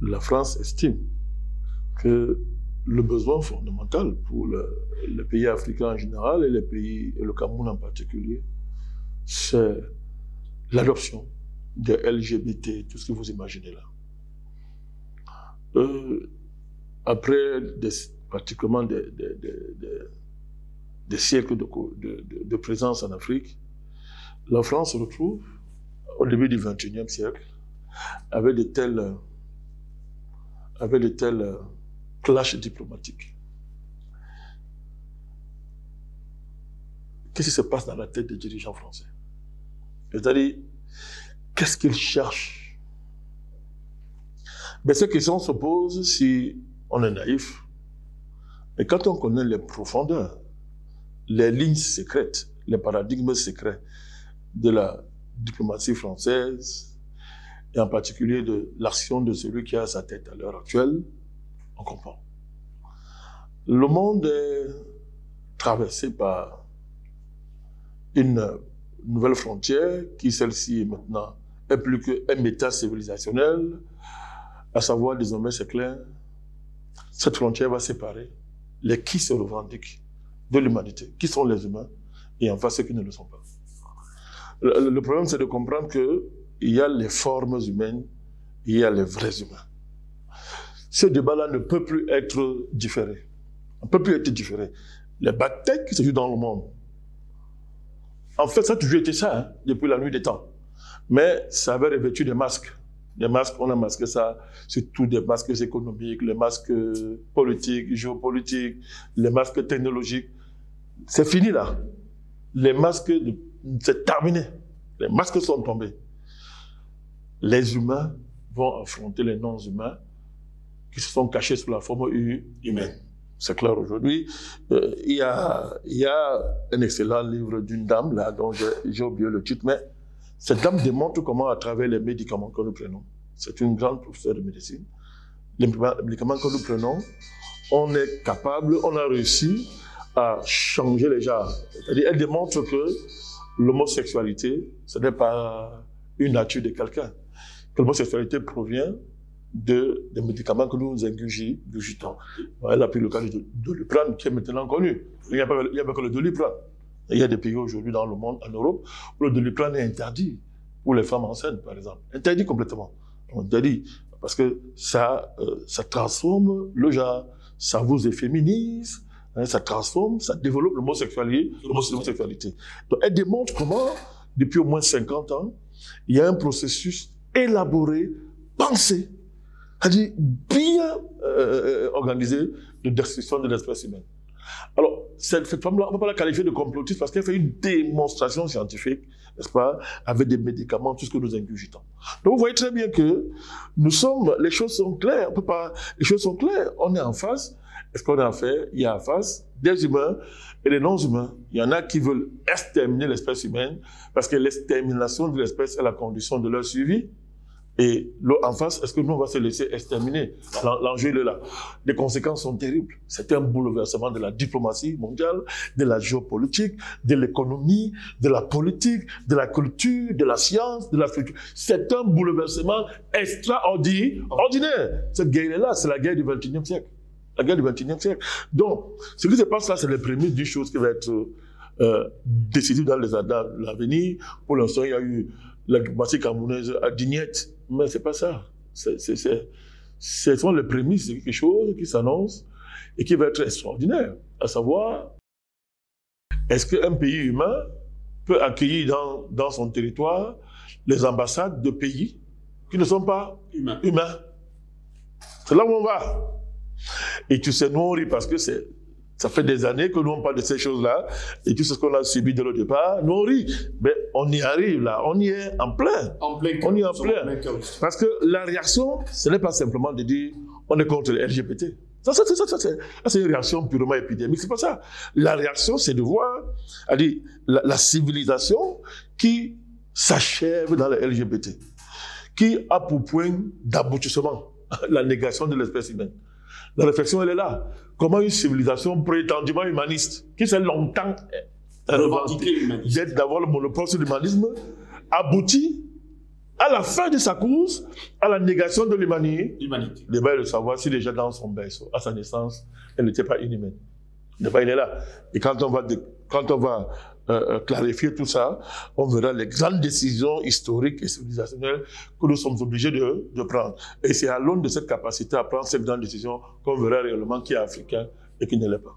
la France estime que le besoin fondamental pour les pays africains en général et les pays, et le Cameroun en particulier, c'est l'adoption des LGBT, tout ce que vous imaginez là. Après pratiquement des siècles de présence en Afrique, la France se retrouve au début du XXIe siècle avec de tels clashs diplomatiques. Qu'est-ce qui se passe dans la tête des dirigeants français? C'est-à-dire, qu'est-ce qu'ils cherchent? Mais cette question se pose si on est naïf. Mais quand on connaît les profondeurs, les lignes secrètes, les paradigmes secrets de la diplomatie française, et en particulier de l'action de celui qui a sa tête à l'heure actuelle, on comprend. Le monde est traversé par une nouvelle frontière qui, celle-ci, maintenant, est plus qu'un état civilisationnel, à savoir, désormais, c'est clair, cette frontière va séparer les qui se revendiquent de l'humanité, qui sont les humains, et en face ceux qui ne le sont pas. Le problème, c'est de comprendre qu'il y a les formes humaines, il y a les vrais humains. Ce débat-là ne peut plus être différé. On ne peut plus être différé. Les batailles qui se jouent dans le monde, en fait, ça a toujours été ça, hein, depuis la nuit des temps. Mais ça avait revêtu des masques. Des masques, on a masqué ça, surtout des masques économiques, les masques politiques, géopolitiques, les masques technologiques. C'est fini là. Les masques, c'est terminé. Les masques sont tombés. Les humains vont affronter les non-humains qui se sont cachés sous la forme humaine. C'est clair aujourd'hui. Il y a un excellent livre d'une dame, là, dont j'ai oublié le titre, mais cette dame démontre comment, à travers les médicaments que nous prenons, c'est une grande professeure de médecine, les médicaments que nous prenons, on est capable, on a réussi à changer les genres. C'est-à-dire, elle démontre que l'homosexualité, ce n'est pas une nature de quelqu'un. Que l'homosexualité provient des médicaments que nous ingurgitons. Elle a pris le cas de Doliprane, qui est maintenant connu. Il n'y a pas que le Doliprane. Il y a des pays aujourd'hui dans le monde, en Europe, où le Doliprane est interdit pour les femmes enceintes, par exemple. Interdit complètement. Interdit. Parce que ça transforme le genre, ça vous efféminise, hein, ça transforme, ça développe l'homosexualité. Donc, elle démontre comment, depuis au moins 50 ans, il y a un processus élaboré, pensé, c'est-à-dire bien organisé de destruction de l'espèce humaine. Alors, cette femme-là, on ne peut pas la qualifier de complotiste parce qu'elle fait une démonstration scientifique, n'est-ce pas, avec des médicaments, tout ce que nous ingurgitons. Donc, vous voyez très bien que les choses sont claires, les choses sont claires. On est en face. Est-ce qu'on a affaire? Il y a en face des humains et des non-humains. Il y en a qui veulent exterminer l'espèce humaine parce que l'extermination de l'espèce est la condition de leur survie. Et en face, est-ce que nous, on va se laisser exterminer? L'enjeu, il est là. Les conséquences sont terribles. C'est un bouleversement de la diplomatie mondiale, de la géopolitique, de l'économie, de la politique, de la culture, de la science, de la culture. C'est un bouleversement extraordinaire. Cette guerre-là, c'est la guerre du XXIe siècle. La guerre du XXIe siècle. Donc, ce qui se passe là, c'est les prémices d'une chose qui va être décidée dans les années à l'avenir. Pour l'instant, il y a eu la diplomatie camerounaise à Dignette. Mais c'est pas ça. Ce sont les prémices de quelque chose qui s'annonce et qui va être extraordinaire. À savoir, est-ce qu'un pays humain peut accueillir dans son territoire les ambassades de pays qui ne sont pas humains? C'est là où on va. Et tu sais, nous on rit parce que ça fait des années que nous on parle de ces choses-là, et tout ce qu'on a subi dès le départ, nous on rit. Mais on y arrive là, on y est en plein. On y est en plein. Parce que la réaction, ce n'est pas simplement de dire on est contre les LGBT. Ça, c'est une réaction purement épidémique, c'est pas ça. La réaction, c'est de voir la civilisation qui s'achève dans les LGBT, qui a pour point d'aboutissement la négation de l'espèce humaine. La réflexion, elle est là. Comment une civilisation prétendument humaniste, qui s'est longtemps revendiquée d'avoir le monopole sur l'humanisme, aboutit à la fin de sa course, à la négation de l'humanité, L'humanité. le débat est de savoir si déjà dans son berceau, à sa naissance, elle n'était pas inhumaine. Le débat, il est là. Et quand on va clarifier tout ça, on verra les grandes décisions historiques et civilisationnelles que nous sommes obligés de prendre. Et c'est à l'aune de cette capacité à prendre ces grandes décisions qu'on verra réellement qui est africain et qui ne l'est pas.